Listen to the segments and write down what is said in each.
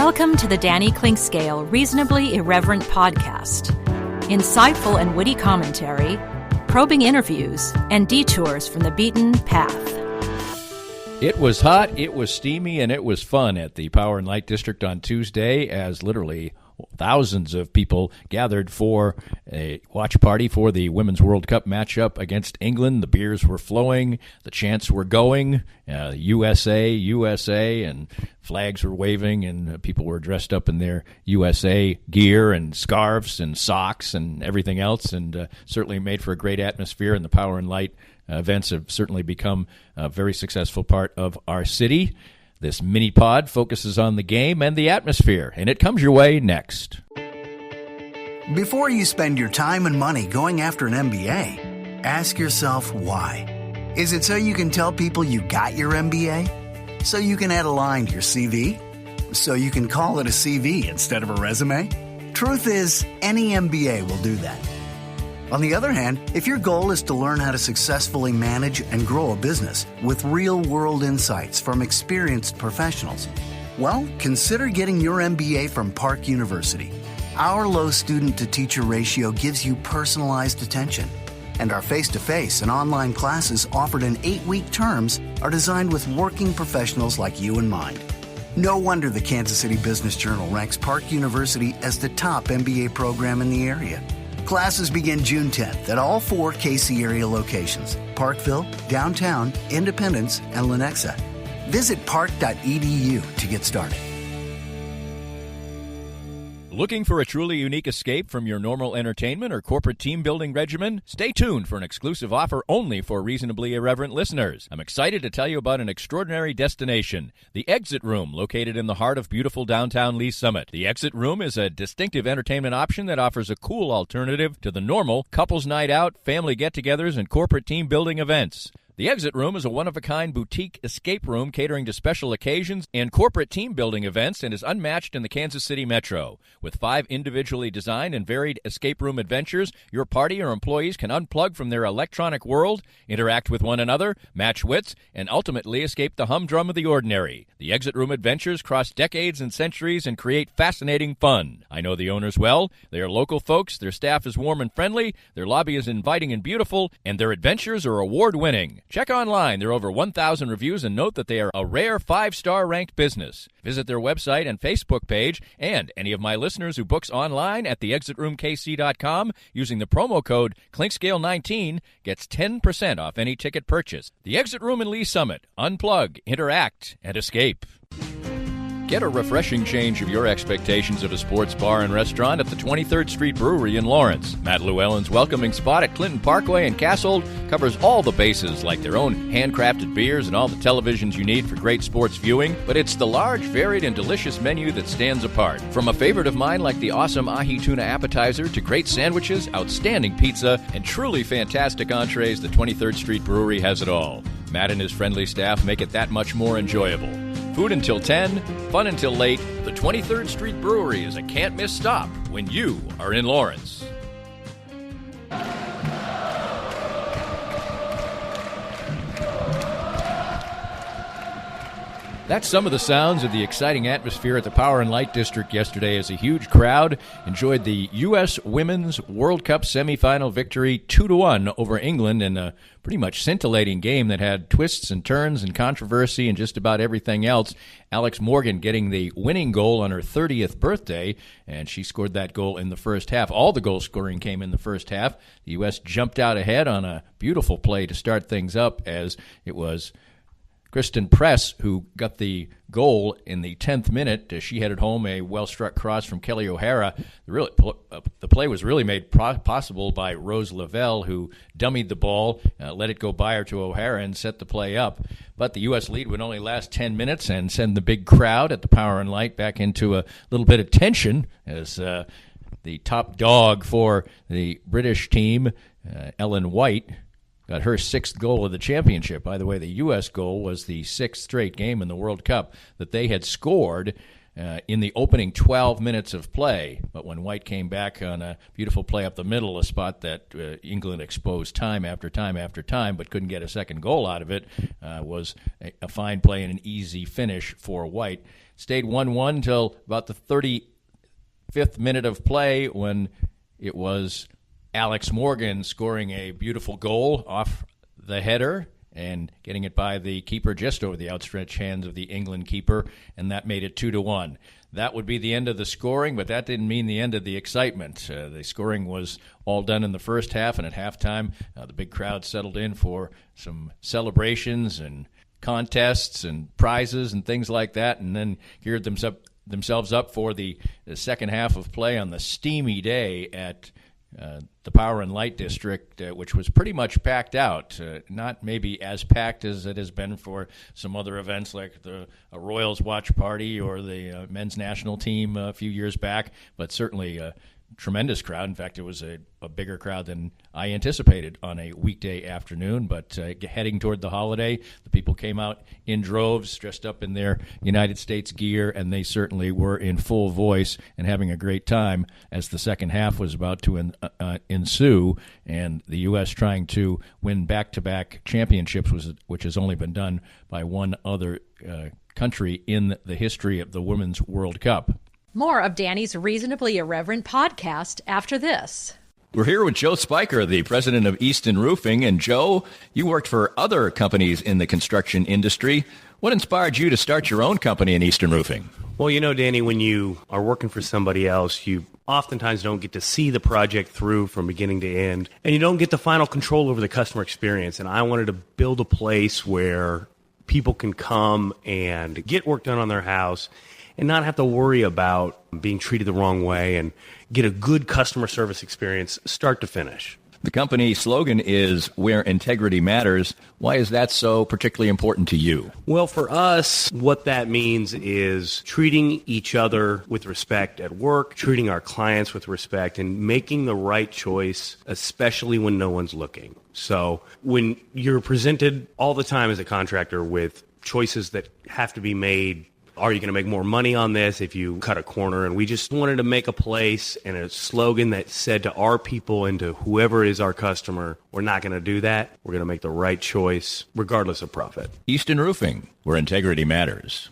Welcome to the Danny Clinkscale Reasonably Irreverent podcast. Insightful and witty commentary, probing interviews, and detours from the beaten path. It was hot, it was steamy, and it was fun at the Power and Light District on Tuesday as literally thousands of people gathered for a watch party for the Women's World Cup matchup against England. The beers were flowing, the chants were going, USA, USA, and flags were waving, and people were dressed up in their USA gear and scarves and socks and everything else, and certainly made for a great atmosphere. And the Power and Light events have certainly become a very successful part of our city. This mini-pod focuses on the game and the atmosphere, and it comes your way next. Before you spend your time and money going after an MBA, ask yourself why. Is it so you can tell people you got your MBA? So you can add a line to your CV? So you can call it a CV instead of a resume? Truth is, any MBA will do that. On the other hand, if your goal is to learn how to successfully manage and grow a business with real-world insights from experienced professionals, well, consider getting your MBA from Park University. Our low student-to-teacher ratio gives you personalized attention, and our face-to-face and online classes offered in 8-week terms are designed with working professionals like you in mind. No wonder the Kansas City Business Journal ranks Park University as the top MBA program in the area. Classes begin June 10th at all 4 KC area locations: Parkville, Downtown, Independence, and Lenexa. Visit park.edu to get started. Looking for a truly unique escape from your normal entertainment or corporate team-building regimen? Stay tuned for an exclusive offer only for Reasonably Irreverent listeners. I'm excited to tell you about an extraordinary destination, the Exit Room, located in the heart of beautiful downtown Lee Summit. The Exit Room is a distinctive entertainment option that offers a cool alternative to the normal couples night out, family get-togethers, and corporate team-building events. The Exit Room is a one-of-a-kind boutique escape room catering to special occasions and corporate team-building events and is unmatched in the Kansas City metro. With 5 individually designed and varied escape room adventures, your party or employees can unplug from their electronic world, interact with one another, match wits, and ultimately escape the humdrum of the ordinary. The Exit Room adventures cross decades and centuries and create fascinating fun. I know the owners well. They are local folks, their staff is warm and friendly, their lobby is inviting and beautiful, and their adventures are award-winning. Check online. There are over 1,000 reviews, and note that they are a rare 5-star ranked business. Visit their website and Facebook page, and any of my listeners who books online at theexitroomkc.com using the promo code Clinkscale19 gets 10% off any ticket purchase. The Exit Room in Lee Summit. Unplug, interact, and escape. Get a refreshing change of your expectations of a sports bar and restaurant at the 23rd Street Brewery in Lawrence. Matt Llewellyn's welcoming spot at Clinton Parkway and Castle covers all the bases, like their own handcrafted beers and all the televisions you need for great sports viewing, but it's the large, varied, and delicious menu that stands apart. From a favorite of mine like the awesome ahi tuna appetizer to great sandwiches, outstanding pizza, and truly fantastic entrees, the 23rd Street Brewery has it all. Matt and his friendly staff make it that much more enjoyable. Food until 10, fun until late. The 23rd Street Brewery is a can't-miss stop when you are in Lawrence. That's some of the sounds of the exciting atmosphere at the Power and Light District yesterday as a huge crowd enjoyed the U.S. Women's World Cup semifinal victory 2-1 over England in a pretty much scintillating game that had twists and turns and controversy and just about everything else. Alex Morgan getting the winning goal on her 30th birthday, and she scored that goal in the first half. All the goal scoring came in the first half. The U.S. jumped out ahead on a beautiful play to start things up as it was Kristen Press, who got the goal in the 10th minute. She headed home a well-struck cross from Kelly O'Hara. The play was really made possible by Rose Lavelle, who dummied the ball, let it go by her to O'Hara, and set the play up. But the U.S. lead would only last 10 minutes and send the big crowd at the Power and Light back into a little bit of tension as the top dog for the British team, Ellen White, got her sixth goal of the championship. By the way, the U.S. goal was the sixth straight game in the World Cup that they had scored in the opening 12 minutes of play. But when White came back on a beautiful play up the middle, a spot that England exposed time after time after time, but couldn't get a second goal out of it, was a fine play and an easy finish for White. Stayed 1-1 until about the 35th minute of play, when it was Alex Morgan scoring a beautiful goal off the header and getting it by the keeper just over the outstretched hands of the England keeper, and that made it 2-1. That would be the end of the scoring, but that didn't mean the end of the excitement. The scoring was all done in the first half, and at halftime, the big crowd settled in for some celebrations and contests and prizes and things like that, and then geared themselves up for the second half of play on the steamy day at the Power and Light District, which was pretty much packed out. Not maybe as packed as it has been for some other events like the Royals watch party or the men's national team a few years back, but certainly a tremendous crowd. In fact, it was a bigger crowd than I anticipated on a weekday afternoon, but heading toward the holiday, the people came out in droves, dressed up in their United States gear, and they certainly were in full voice and having a great time as the second half was about to ensue, and the U.S. trying to win back-to-back championships, which has only been done by one other country in the history of the Women's World Cup. More of Danny's Reasonably Irreverent podcast after this. We're here with Joe Spiker, the president of Easton Roofing. And Joe, you worked for other companies in the construction industry. What inspired you to start your own company in Easton Roofing? Well, you know, Danny, when you are working for somebody else, you oftentimes don't get to see the project through from beginning to end, and you don't get the final control over the customer experience. And I wanted to build a place where people can come and get work done on their house and not have to worry about being treated the wrong way, and get a good customer service experience start to finish. The company slogan is "Where Integrity Matters." Why is that so particularly important to you? Well, for us, what that means is treating each other with respect at work, treating our clients with respect, and making the right choice, especially when no one's looking. So when you're presented all the time as a contractor with choices that have to be made, are you going to make more money on this if you cut a corner? And we just wanted to make a place and a slogan that said to our people and to whoever is our customer, we're not going to do that. We're going to make the right choice regardless of profit. Easton Roofing, where integrity matters.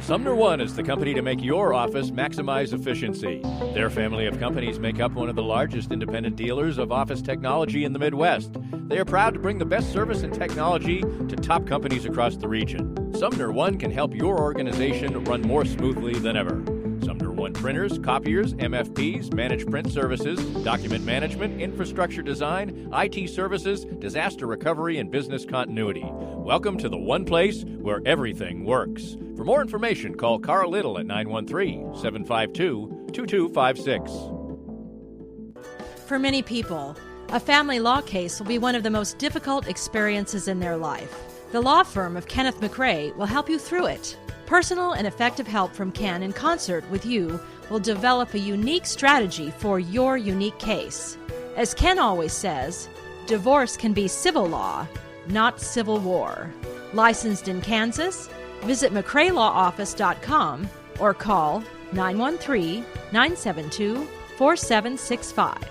Sumner One is the company to make your office maximize efficiency. Their family of companies make up one of the largest independent dealers of office technology in the Midwest. They are proud to bring the best service and technology to top companies across the region. Sumner One can help your organization run more smoothly than ever. Sumner One printers, copiers, MFPs, managed print services, document management, infrastructure design, IT services, disaster recovery, and business continuity. Welcome to the one place where everything works. For more information, call Carl Little at 913-752-2256. For many people, a family law case will be one of the most difficult experiences in their life. The law firm of Kenneth McRae will help you through it. Personal and effective help from Ken in concert with you will develop a unique strategy for your unique case. As Ken always says, divorce can be civil law, not civil war. Licensed in Kansas? Visit McRaeLawOffice.com or call 913-972-4765.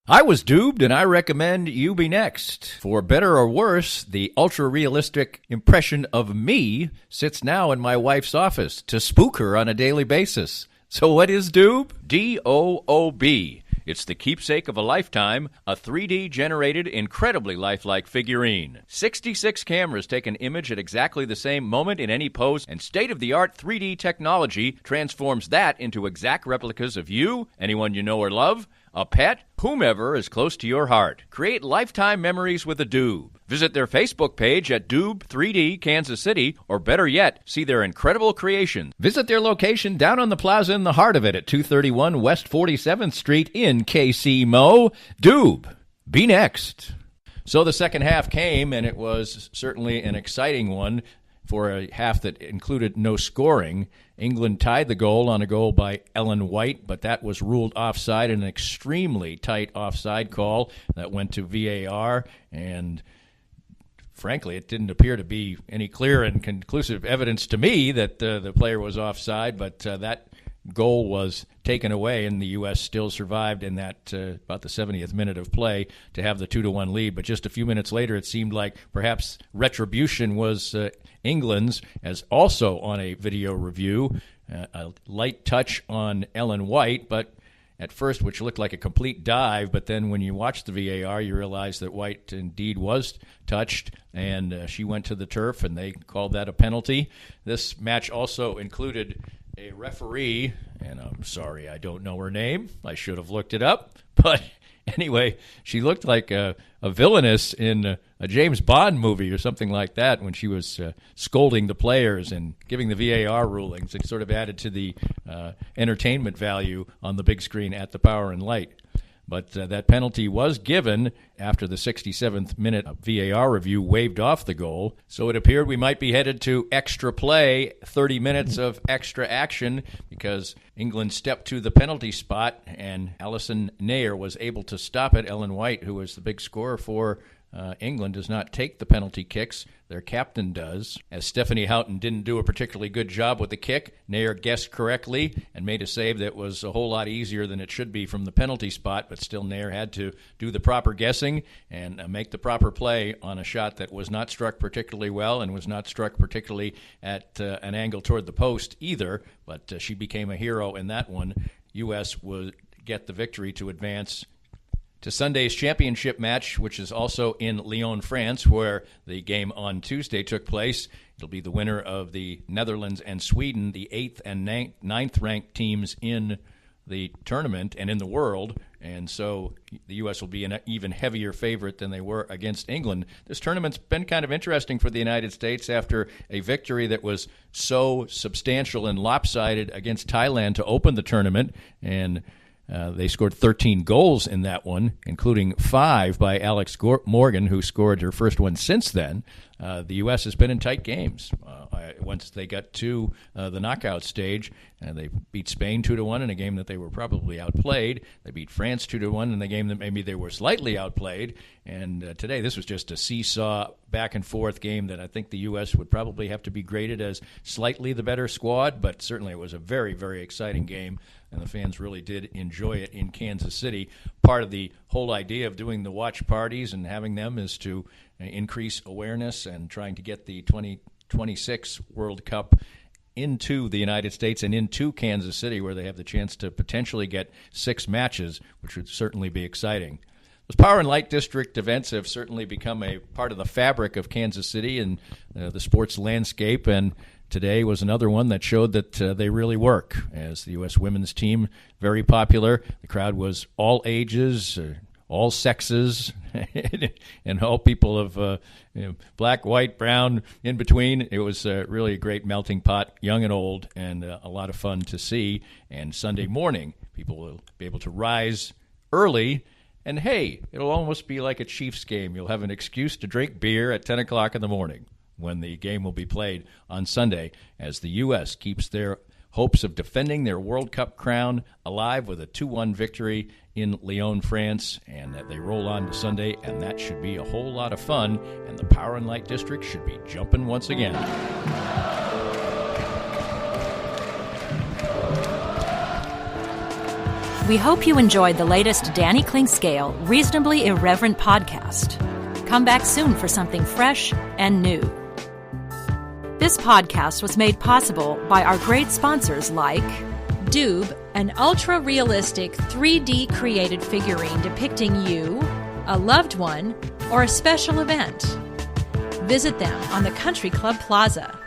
I was duped, and I recommend you be next. For better or worse, the ultra-realistic impression of me sits now in my wife's office to spook her on a daily basis. So what is Doob? D-O-O-B. It's the keepsake of a lifetime, a 3D-generated, incredibly lifelike figurine. 66 cameras take an image at exactly the same moment in any pose, and state-of-the-art 3D technology transforms that into exact replicas of you, anyone you know or love, a pet, whomever is close to your heart. Create lifetime memories with a Doob. Visit their Facebook page at Doob 3D Kansas City, or better yet, see their incredible creations. Visit their location down on the plaza in the heart of it at 231 West 47th Street in KC Mo. Doob, be next. So the second half came, and it was certainly an exciting one. for a half that included no scoring. England tied the goal on a goal by Ellen White, but that was ruled offside in an extremely tight offside call that went to VAR, and frankly, it didn't appear to be any clear and conclusive evidence to me that the player was offside, but that goal was taken away, and the U.S. still survived in that about the 70th minute of play to have the 2-1 lead. But just a few minutes later, it seemed like perhaps retribution was England's, as also on a video review, a light touch on Ellen White, but at first, which looked like a complete dive, but then when you watch the VAR, you realize that White indeed was touched, and she went to the turf, and they called that a penalty. This match also included a referee, and I'm sorry I don't know her name. I should have looked it up. But anyway, she looked like a villainess in a James Bond movie or something like that when she was scolding the players and giving the VAR rulings. It sort of added to the entertainment value on the big screen at the Power and Light. But that penalty was given after the 67th minute VAR review waved off the goal. So it appeared we might be headed to extra play, 30 minutes of extra action, because England stepped to the penalty spot, and Alison Nair was able to stop it. Ellen White, who was the big scorer for England, does not take the penalty kicks. Their captain does. As Stephanie Houghton didn't do a particularly good job with the kick, Nair guessed correctly and made a save that was a whole lot easier than it should be from the penalty spot, but still Nair had to do the proper guessing and make the proper play on a shot that was not struck particularly well and was not struck particularly at an angle toward the post either, but she became a hero in that one. U.S. would get the victory to advance to Sunday's championship match, which is also in Lyon, France, where the game on Tuesday took place. It'll be the winner of the Netherlands and Sweden, the 8th and 9th ranked teams in the tournament and in the world, and so the U.S. will be an even heavier favorite than they were against England. This tournament's been kind of interesting for the United States after a victory that was so substantial and lopsided against Thailand to open the tournament, and they scored 13 goals in that one, including 5 by Alex Morgan, who scored her first one since then. The U.S. has been in tight games. Once they got to the knockout stage, they beat Spain 2-1 in a game that they were probably outplayed. They beat France 2-1 in a game that maybe they were slightly outplayed. And today, this was just a seesaw back-and-forth game that I think the U.S. would probably have to be graded as slightly the better squad, but certainly it was a very, very exciting game, and the fans really did enjoy it in Kansas City. Part of the whole idea of doing the watch parties and having them is to increase awareness and trying to get the 2026 World Cup into the United States and into Kansas City, where they have the chance to potentially get 6 matches, which would certainly be exciting. Those Power and Light District events have certainly become a part of the fabric of Kansas City and the sports landscape, and today was another one that showed that they really work. As the U.S. women's team, very popular. The crowd was all ages, all sexes, and all people of black, white, brown, in between. It was really a great melting pot, young and old, and a lot of fun to see. And Sunday morning, people will be able to rise early. And hey, it'll almost be like a Chiefs game. You'll have an excuse to drink beer at 10 o'clock in the morning when the game will be played on Sunday, as the U.S. keeps their hopes of defending their World Cup crown alive with a 2-1 victory in Lyon, France, and that they roll on to Sunday, and that should be a whole lot of fun, and the Power and Light District should be jumping once again. We hope you enjoyed the latest Danny Klingscale Reasonably Irreverent podcast. Come back soon for something fresh and new. This podcast was made possible by our great sponsors like Doob, an ultra-realistic 3D created figurine depicting you, a loved one, or a special event. Visit them on the Country Club Plaza.